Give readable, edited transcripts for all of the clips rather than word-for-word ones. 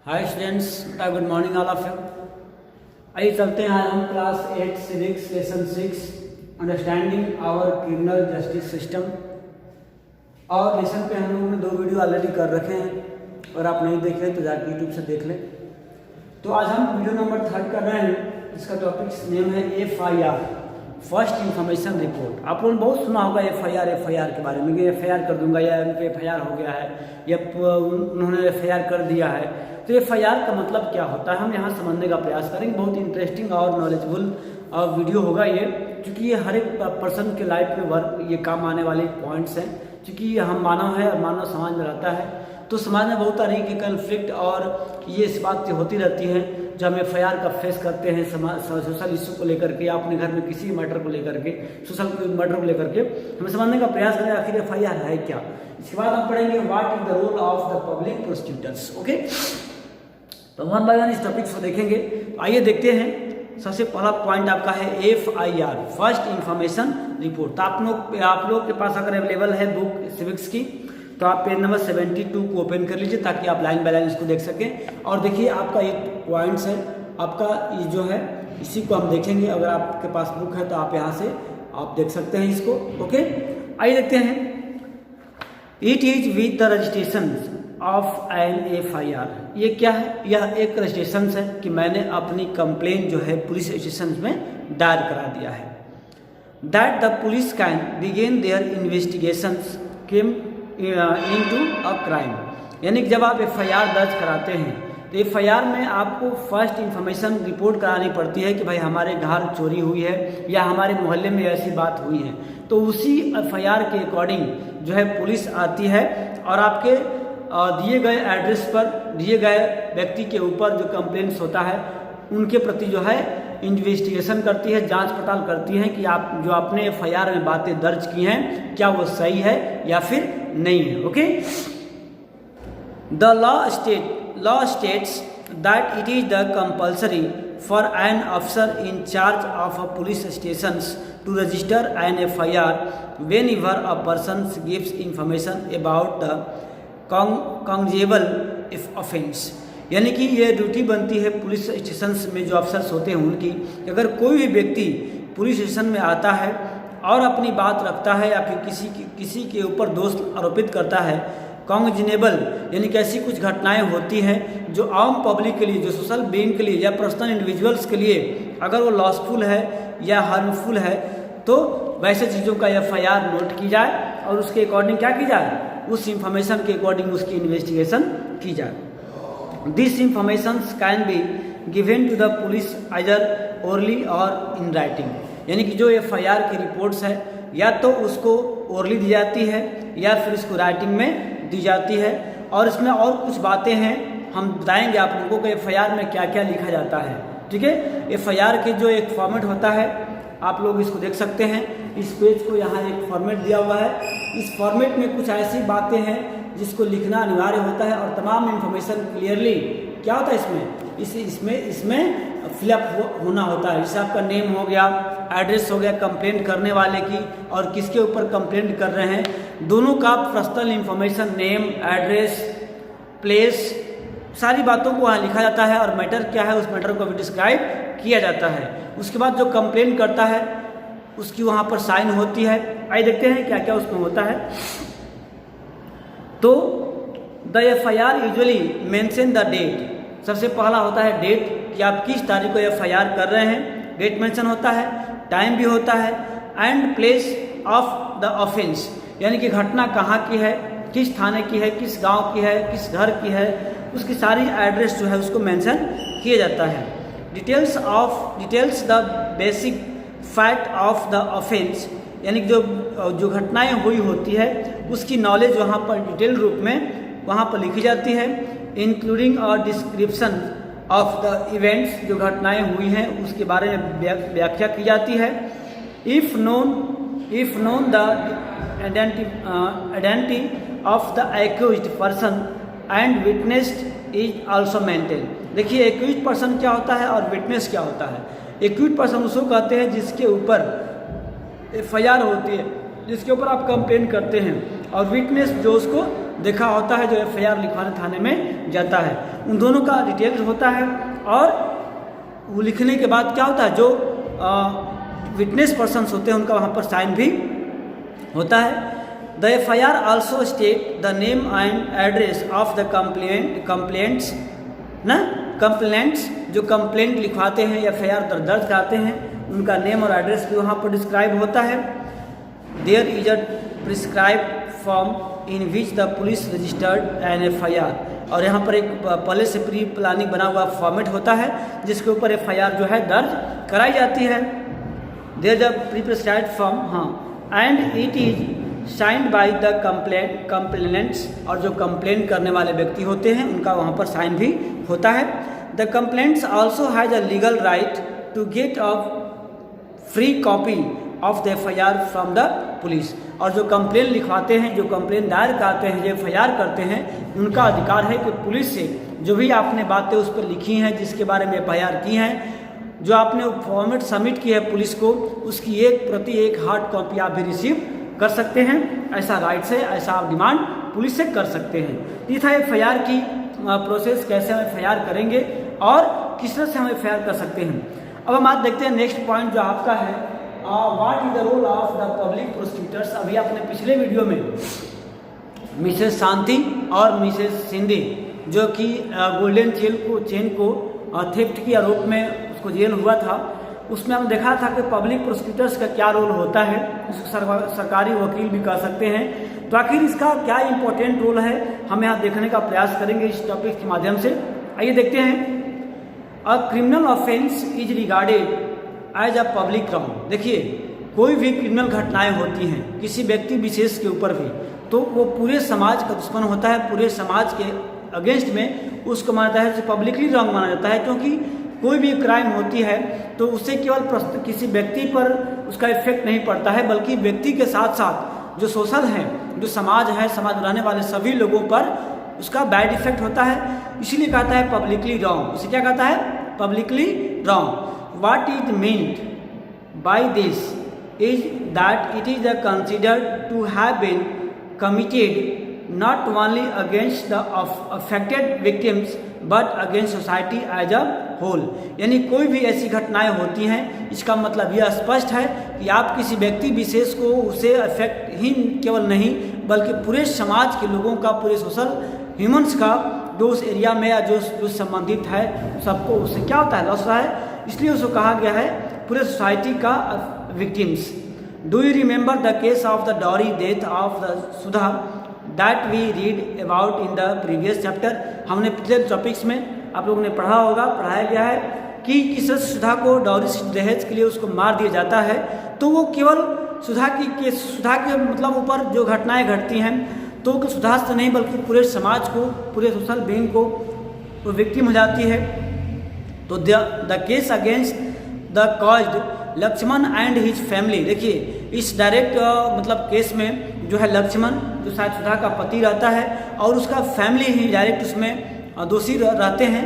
Hi students, good morning all of you. आइए चलते हैं आज हम class 8 civics lesson 6 understanding our criminal justice system. और लेसन पे हम लोगों ने 2 वीडियो ऑलरेडी कर रखे हैं और आप नहीं देख रहे तो जाकर यूट्यूब से देख लें। तो आज हम वीडियो नंबर 3 कर रहे हैं, जिसका टॉपिक नेम है FIR, फर्स्ट इंफॉर्मेशन रिपोर्ट। आप लोगों ने बहुत सुना होगा FIR के बारे में कि FIR कर दूंगा या उन पर FIR हो गया है या उन्होंने FIR कर दिया है। तो FIR का मतलब क्या होता है हम यहाँ समझने का प्रयास करेंगे। बहुत इंटरेस्टिंग और नॉलेजेबल वीडियो होगा ये, क्योंकि ये हर एक पर्सन के लाइफ में ये काम आने वाले पॉइंट्स हैं। क्योंकि हम मानव है और मानव समाज में रहता है, तो समाज में बहुत सारी कन्फ्लिक्ट और ये इस बात की होती रहती है। जब हम FIR का फेस करते हैं सोशल इशू को लेकर के, अपने घर में किसी मैटर को लेकर के, सोशल मैटर को लेकर के हमें समझने का प्रयास करें आखिर FIR है क्या। इसके बाद हम पढ़ेंगे what is the role of the public prosecutors. Okay, तो 1 बाय 1 इस टॉपिक्स को देखेंगे। तो आइए देखते हैं। सबसे पहला पॉइंट आपका है FIR, फर्स्ट इंफॉर्मेशन रिपोर्ट। तो आप लोग के पास अगर अवेलेबल है बुक सिविक्स की, तो आप पेज नंबर 72 को ओपन कर लीजिए ताकि आप लाइन बाय लाइन इसको देख सकें। और देखिए आपका ये पॉइंट्स है, आपका ये जो है इसी को हम देखेंगे। अगर आपके पास बुक है तो आप यहाँ से आप देख सकते हैं इसको। ओके, आइए देखते हैं। It is with the registration of an FIR। ये क्या है? यह एक रजिस्ट्रेशन है कि मैंने अपनी कंप्लेंट जो है पुलिस स्टेशन में दायर करा दिया है। That the police can begin their investigations came into a crime. यानी कि जब आप FIR दर्ज कराते हैं तो FIR में आपको फर्स्ट इंफॉर्मेशन रिपोर्ट करानी पड़ती है कि भाई हमारे घर चोरी हुई है या हमारे मोहल्ले में ऐसी बात हुई है। तो उसी FIR के अकॉर्डिंग जो है पुलिस आती है और आपके दिए गए एड्रेस पर दिए गए व्यक्ति के ऊपर जो कंप्लेंट्स होता है उनके प्रति जो है इन्वेस्टिगेशन करती है, जांच पड़ताल करती है कि आप जो अपने FIR में बातें दर्ज की हैं क्या वो सही है या फिर नहीं है। Okay, the law states that it is the compulsory for an officer in charge of a police station to register an FIR whenever a person gives information about the cognizable offence. यानी कि ये duty बनती है police station में जो officers होते हैं उनकी, कि अगर कोई भी व्यक्ति पुलिस स्टेशन में आता है और अपनी बात रखता है या फिर किसी के ऊपर दोष आरोपित करता है, कॉन्जेबल यानी कि ऐसी कुछ घटनाएं होती हैं जो आम पब्लिक के लिए, जो सोशल बीइंग के लिए या पर्सनल इंडिविजुअल्स के लिए अगर वो लॉसफुल है या हार्मफुल है, तो वैसे चीज़ों का FIR नोट की जाए और उसके अकॉर्डिंग क्या की जाए, उस इंफॉर्मेशन के अकॉर्डिंग उसकी इन्वेस्टिगेशन की जाए। This information can be given to the police either orally or in writing. यानी कि जो FIR की रिपोर्ट्स है या तो उसको ओरली दी जाती है या फिर इसको राइटिंग में दी जाती है। और इसमें और कुछ बातें हैं हम बताएंगे आप लोगों को FIR में क्या क्या लिखा जाता है। ठीक है, FIR के जो एक फॉर्मेट होता है आप लोग इसको देख सकते हैं। इस पेज को यहाँ एक फॉर्मेट दिया हुआ है। इस फॉर्मेट में कुछ ऐसी बातें हैं जिसको लिखना अनिवार्य होता है और तमाम इंफॉर्मेशन क्लियरली क्या होता है इसमें फिलअप होना होता है। जैसे आपका नेम हो गया, एड्रेस हो गया कंप्लेंट करने वाले की और किसके ऊपर कंप्लेंट कर रहे हैं, दोनों का personal information, name, address, place, सारी बातों को वहाँ लिखा जाता है और मैटर क्या है उस मैटर को भी डिस्क्राइब किया जाता है। उसके बाद जो कंप्लेंट करता है उसकी वहाँ पर साइन होती है। आइए देखते हैं क्या क्या उसमें होता है। तो the FIR usually mention the date. सबसे पहला होता है डेट कि आप किस तारीख को FIR कर रहे हैं, डेट मेंशन होता है, टाइम भी होता है, and place of the offence यानी कि घटना कहाँ की है, किस थाने की है, किस गांव की है, किस घर की है, उसकी सारी एड्रेस जो है उसको मेंशन किया जाता है। Details the basic fact of the offence यानी कि जो घटनाएं हुई होती है उसकी नॉलेज वहाँ पर डिटेल रूप में वहाँ पर लिखी जाती है, इंक्लूडिंग और डिस्क्रिप्शन ऑफ द इवेंट्स, जो घटनाएं हुई हैं उसके बारे में व्याख्या की जाती है। If known the identity of the accused person and witnessed is also maintain. देखिए एक्यूज्ड पर्सन क्या होता है और विटनेस क्या होता है। एक्यूज्ड पर्सन उसको कहते हैं जिसके ऊपर FIR होती है, जिसके ऊपर आप कंप्लेंट करते हैं, और विटनेस जो उसको देखा होता है, जो FIR लिखवाने थाने में जाता है। उन दोनों का डिटेल्स होता है और वो लिखने के बाद क्या होता है, जो विटनेस पर्सन्स होते हैं उनका वहाँ पर साइन भी होता है। The FIR also state the name and address of the complaints जो कंप्लेंट लिखवाते हैं या FIR दर्ज कराते हैं उनका नेम और एड्रेस भी वहाँ पर डिस्क्राइब होता है। There is a prescribed form in which the police registered an FIR, और यहाँ पर एक पहले से प्री प्लानिंग बना हुआ फॉर्मेट होता है जिसके ऊपर FIR जो है दर्ज कराई जाती है। There is a pre prescribed form, हाँ, and it is signed by the complainants, और जो कंप्लेन करने वाले व्यक्ति होते हैं उनका वहाँ पर साइन भी होता है। The complaints also has a legal right to get a free copy of the FIR from the police, और जो कंप्लेन लिखवाते हैं, जो कंप्लेन दायर कराते हैं, जो FIR करते हैं, उनका अधिकार है कि पुलिस से जो भी आपने बातें उस पर लिखी हैं, जिसके बारे में FIR की हैं, जो आपने फॉर्मेट सबमिट की है पुलिस को, उसकी एक प्रति एक हार्ड कॉपी आप भी रिसीव कर सकते हैं। ऐसा राइट से, ऐसा आप डिमांड पुलिस से कर सकते हैं। ये था FIR की प्रोसेस, कैसे हम FIR करेंगे और किस तरह से हम FIR कर सकते हैं। अब हम आज देखते हैं नेक्स्ट पॉइंट जो आपका है, what is the role of the public prosecutors. अभी आपने पिछले वीडियो में मिसेस शांति और मिसेस सिंधी जो कि गोल्डन चेन को थेफ्ट के आरोप में उसको जेल हुआ था, उसमें हम देखा था कि पब्लिक प्रोसिक्यूटर्स का क्या रोल होता है, इसको सरकारी वकील भी कह सकते हैं। तो आखिर इसका क्या इंपॉर्टेंट रोल है, हम यहाँ देखने का प्रयास करेंगे इस टॉपिक के माध्यम से। आइए देखते हैं। A criminal offence is regarded as a public wrong. देखिए, कोई भी क्रिमिनल घटनाएं होती हैं किसी व्यक्ति विशेष के ऊपर भी, तो वो पूरे समाज का दुश्मन होता है, पूरे समाज के अगेंस्ट में उसको माना जाता है, पब्लिकली रॉन्ग माना जाता है। क्योंकि कोई भी क्राइम होती है तो उससे केवल किसी व्यक्ति पर उसका इफेक्ट नहीं पड़ता है, बल्कि व्यक्ति के साथ साथ जो सोशल है, जो समाज है, समाज में रहने वाले सभी लोगों पर उसका बैड इफेक्ट होता है। इसीलिए कहता है पब्लिकली रॉन्ग। इसे क्या कहता है? Publicly wrong. What is meant by this is that it is considered to have been committed not only against the affected victims but against society as a whole। यानी कोई भी ऐसी घटनाएं होती हैं, इसका मतलब यह स्पष्ट है कि आप किसी व्यक्ति विशेष को उसे अफेक्ट ही केवल नहीं बल्कि पूरे समाज के लोगों का, पूरे सोशल ह्यूमंस का जो उस एरिया में या जो संबंधित है सबको उससे क्या होता है, लॉस होता है। इसलिए उसको कहा गया है पूरे सोसाइटी का victims. Do you remember the case of the dowry death of the Sudha that we read about in the previous chapter. हमने पिछले टॉपिक्स में आप लोगों ने पढ़ाया गया है कि किस तरह सुधा को डॉरी दहेज के लिए उसको मार दिया जाता है। तो वो केवल सुधा के मतलब ऊपर जो घटनाएं घटती हैं तो सुधा से नहीं बल्कि पूरे समाज को, पूरे सोशल बीइंग को वो विक्टिम हो जाती है। तो the case against the accused Lakshman and his family. देखिए, इस डायरेक्ट मतलब केस में जो है लक्ष्मण जो शायद सुधा का पति रहता है और उसका फैमिली ही डायरेक्ट उसमें दोषी रहते हैं।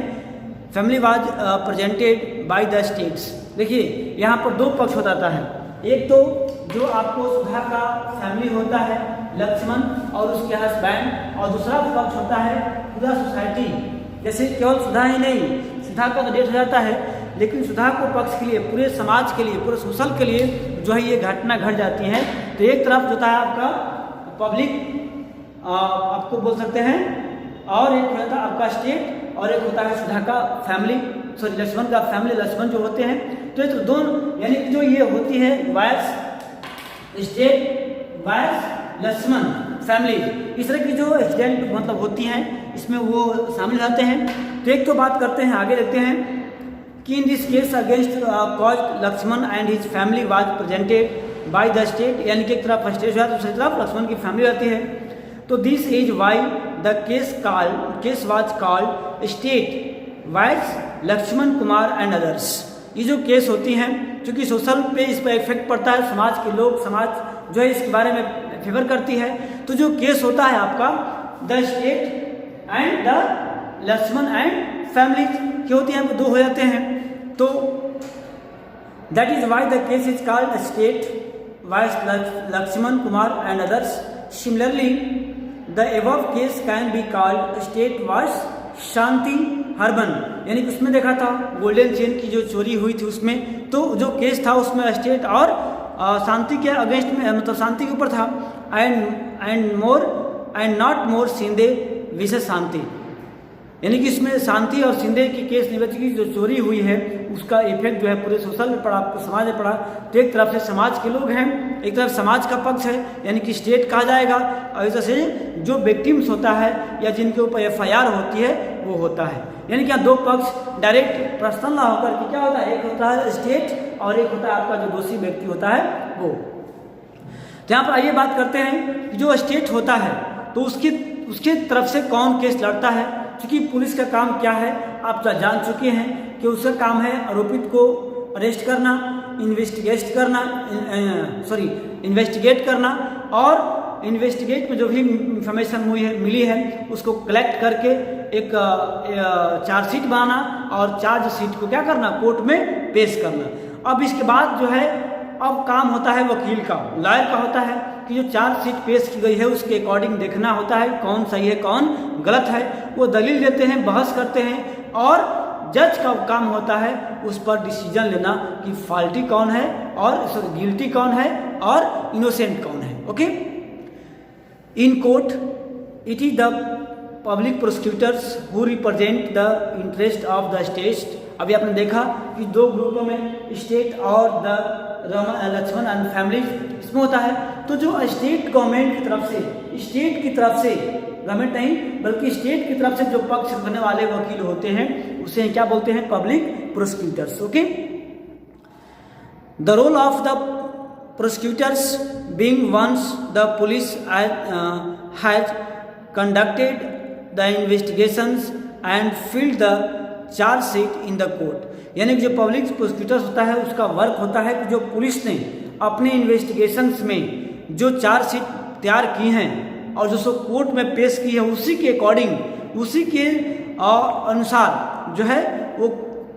Family was presented by the states. देखिए, यहाँ पर दो पक्ष हो जाता है। एक तो जो आपको सुधा का फैमिली होता है लक्ष्मण और उसके हस्बैंड, और दूसरा पक्ष होता है पूरा सोसाइटी। जैसे केवल सुधा ही नहीं, सुधा का तो डेथ हो जाता है लेकिन सुधा को पक्ष के लिए, पूरे समाज के लिए, पूरे सोशल के लिए जो है ये घटना घट जाती है। तो एक तरफ होता है आपका पब्लिक, आपको बोल सकते हैं, और एक होता है आपका स्टेट, और एक होता है सुधा का फैमिली, सॉरी लक्ष्मण का फैमिली, लक्ष्मण जो होते हैं। तो ये तो दोनों, यानी कि जो ये होती है vice state, vice Lakshman family, इस तरह की जो एक्सीडेंट मतलब होती हैं इसमें वो शामिल रहते हैं। तो एक तो बात करते हैं, आगे देखते हैं कि in this case against accused Lakshman and his family was presented by the state. यानी कि एक तरफ स्टेट है, दूसरी तरफ लक्ष्मण की फैमिली रहती है। तो this is why the case was called state wise Lakshman Kumar and others. ये जो केस होती हैं क्योंकि सोशल पे इस पर इफेक्ट पड़ता है, समाज के लोग, समाज जो है इसके बारे में फेवर करती है। तो जो केस होता है आपका the state and the Lakshman and family क्या होती हैं, दो हो जाते हैं। तो that is why the case is called state wise Lakshman Kumar and others. Similarly the above case can be called state wise Shanti हर्बन, यानी कि उसमें देखा था गोल्डन चेन की जो चोरी हुई थी उसमें, तो जो केस था उसमें स्टेट और शांति के अगेंस्ट में, मतलब शांति के ऊपर था। एंड नॉट मोर शिंदे विशेष शांति, यानी कि इसमें शांति और शिंदे की केस निवृत्ति की जो चोरी हुई है उसका इफेक्ट जो है पूरे सोशल में पड़ा, समाज में पड़ा। तो एक तरफ से समाज के लोग हैं, एक तरफ समाज का पक्ष है यानी कि स्टेट कहा जाएगा, और इस तरह से जो विक्टिम्स होता है या जिनके ऊपर FIR होती है वो होता है। यानी कि यहाँ दो पक्ष डायरेक्ट पर्सनल ना होकर के क्या होता है, एक होता है स्टेट और एक होता है आपका जो दोषी व्यक्ति होता है वो। तो यहाँ पर आइए बात करते हैं कि जो स्टेट होता है तो उसके तरफ से कौन केस लड़ता है। क्योंकि पुलिस का काम क्या है आप जान चुके हैं कि उसका काम है आरोपित को अरेस्ट करना, इन्वेस्टिगेट करना, और इन्वेस्टिगेट में जो भी इंफॉर्मेशन मिली है उसको कलेक्ट करके एक चार्जशीट बनाना और चार्जशीट को क्या करना, कोर्ट में पेश करना। अब इसके बाद जो है अब काम होता है वकील का, लॉयर का होता है कि जो चार्जशीट पेश की गई है उसके अकॉर्डिंग देखना होता है कौन सही है कौन गलत है। वो दलील देते हैं, बहस करते हैं, और जज का काम होता है उस पर डिसीजन लेना कि फॉल्टी कौन है और गिल्टी कौन है और इनोसेंट कौन है। Okay, in court it is the public prosecutors who represent the interest of the state. अभी आपने देखा कि दो ग्रुपों में स्टेट और द लक्ष्मण एंड फैमिली इसमें होता है। तो जो स्टेट गवर्नमेंट की तरफ से, स्टेट की तरफ से, गवर्नमेंट नहीं बल्कि स्टेट की तरफ से जो पक्ष रखने वाले वकील होते हैं उसे क्या बोलते हैं, public prosecutors. Okay, the role of the prosecutors being once the police has conducted the investigations and filed the chargesheet in the court. यानी कि जो पब्लिक प्रोसिक्यूटर्स होता है उसका वर्क होता है कि जो पुलिस ने अपने इन्वेस्टिगेशंस में जो चार्जशीट तैयार की हैं और जो सो कोर्ट में पेश की है उसी के अकॉर्डिंग, उसी के अनुसार जो है वो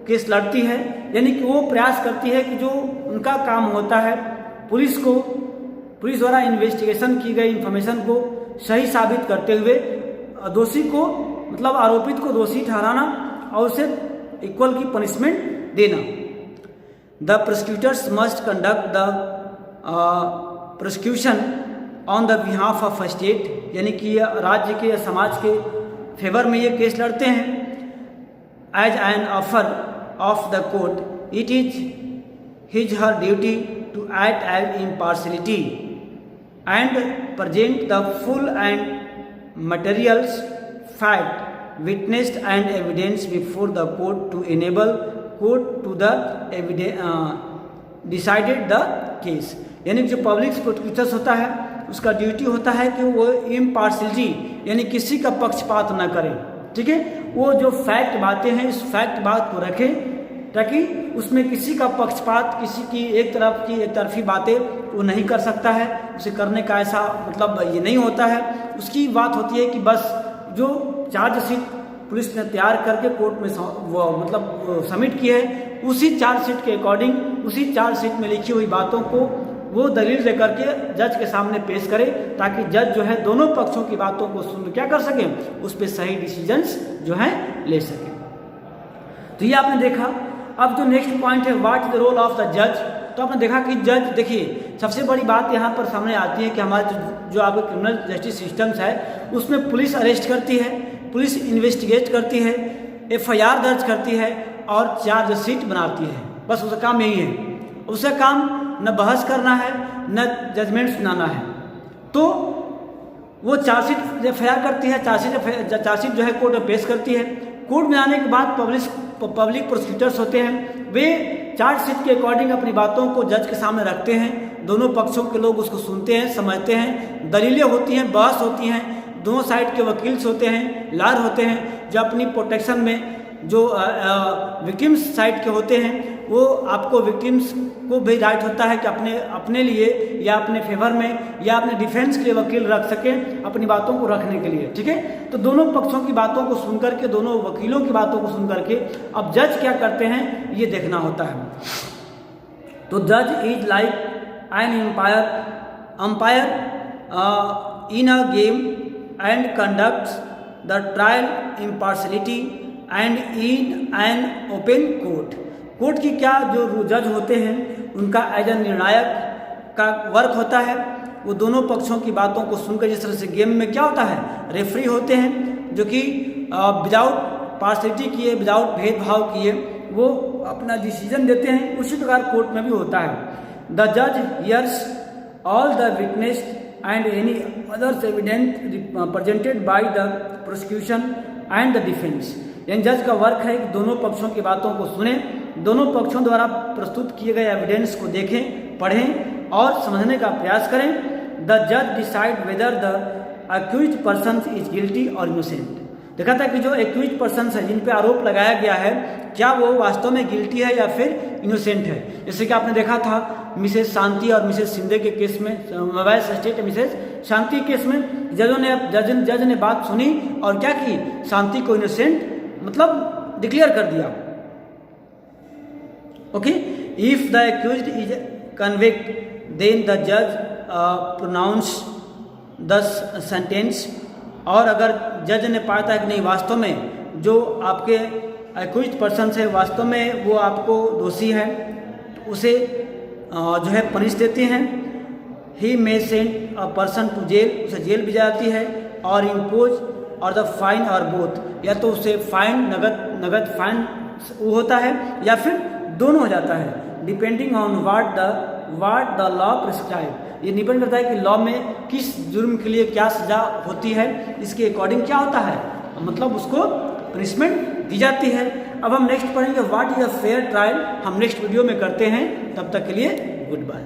केस लड़ती है। यानी कि वो प्रयास करती है कि जो उनका काम होता है पुलिस पुलिस द्वारा इन्वेस्टिगेशन की गई इंफॉर्मेशन को सही साबित करते हुए दोषी को, मतलब आरोपित को दोषी ठहराना और उसे इक्वल की पनिशमेंट देना। The prosecutors must conduct the prosecution on the behalf of state, यानी कि राज्य के या समाज के फेवर में ये केस लड़ते हैं। As an officer of the court it is his her duty to act as impartiality and present the full and materials fact witnessed and evidence before the court to enable court to the decided the case। यानी जो public prosecutors होता है उसका duty होता है कि वो impartiality यानी किसी का पक्षपात न करे, ठीक है। वो जो फैक्ट बातें हैं इस फैक्ट बात को रखे ताकि उसमें किसी का पक्षपात, किसी की एक तरफी बातें वो नहीं कर सकता है, उसे करने का ऐसा मतलब ये नहीं होता है। उसकी बात होती है कि बस जो चार्जशीट पुलिस ने तैयार करके कोर्ट में वो मतलब सबमिट की है उसी चार्जशीट के अकॉर्डिंग, उसी चार्जशीट में लिखी हुई बातों को वो दलील लेकर के जज के सामने पेश करे ताकि जज जो है दोनों पक्षों की बातों को सुन क्या कर सके, उस पर सही डिसीजंस जो है ले सके। तो ये आपने देखा। अब जो नेक्स्ट पॉइंट है what is the role of the जज। तो आपने देखा कि जज, देखिए सबसे बड़ी बात यहाँ पर सामने आती है कि हमारे जो आपके क्रिमिनल जस्टिस सिस्टम्स है उसमें पुलिस अरेस्ट करती है, पुलिस इन्वेस्टिगेट करती है, FIR दर्ज करती है और चार्जशीट बनाती है। बस उसका काम यही है। उसका काम न बहस करना है न जजमेंट सुनाना है। तो वो चार्जशीट FIR करती है, चार्जशीट जो है कोर्ट में पेश करती है। कोर्ट में आने के बाद पब्लिक प्रोसिक्यूटर्स होते हैं, वे चार्जशीट के अकॉर्डिंग अपनी बातों को जज के सामने रखते हैं। दोनों पक्षों के लोग उसको सुनते हैं, समझते हैं, दलीलें होती हैं, बहस होती हैं, दोनों साइड के वकील्स होते हैं, लॉयर होते हैं जो अपनी प्रोटेक्शन में जो विक्टिम्स साइड के होते हैं वो आपको विक्टिम्स को भी राइट होता है कि अपने लिए या अपने फेवर में या अपने डिफेंस के लिए वकील रख सकें अपनी बातों को रखने के लिए, ठीक है। तो दोनों पक्षों की बातों को सुन करके, दोनों वकीलों की बातों को सुन करके अब जज क्या करते हैं ये देखना होता है। तो जज is like an umpire in a game and conducts the trial impartiality and in an open court. Court की क्या जो जज होते हैं उनका एज ए निर्णायक का वर्क होता है, वो दोनों पक्षों की बातों को सुनकर, जिस तरह से गेम में क्या होता है रेफरी होते हैं जो कि विदाउट पार्शलिटी किए, विदाउट भेदभाव किए वो अपना डिसीजन देते हैं, उसी प्रकार कोर्ट में भी होता है। द जज hears all the witness and any others evidence presented by the prosecution and the defence. यानी जज का वर्क है कि दोनों पक्षों की बातों को सुने, दोनों पक्षों द्वारा प्रस्तुत किए गए एविडेंस को देखें, पढ़ें और समझने का प्रयास करें। द जज decide whether the accused person is guilty और इनोसेंट। देखा था कि जो एक्यूज्ड पर्सन है, जिन पे आरोप लगाया गया है, क्या वो वास्तव में गिल्टी है या फिर इनोसेंट है। जैसे कि आपने देखा था मिसेस शांति और मिसेस शिंदे के केस में, वाइस स्टेट मिसेस शांति केस में जज ने बात सुनी और क्या की, शांति को इनोसेंट मतलब डिक्लेयर कर दिया। Okay, if the accused is convict then the जज प्रोनाउंस द सेंटेंस। और अगर जज ने पाया था कि नहीं वास्तव में जो आपके एक्यूज्ड पर्सन है वास्तव में वो आपको दोषी है, तो उसे जो है पनिश देते हैं। He may send a person to jail, उसे जेल भी जाती है, और इम्पोज और द फाइन और बोथ, या तो उसे फाइन नगद फाइन वो होता है या फिर दोनों हो जाता है, depending on what the law prescribe. ये डिपेंड करता है कि लॉ में किस जुर्म के लिए क्या सजा होती है, इसके अकॉर्डिंग क्या होता है, मतलब उसको पनिशमेंट दी जाती है। अब हम नेक्स्ट पढ़ेंगे what is a fair trial, हम नेक्स्ट वीडियो में करते हैं। तब तक के लिए गुड बाय।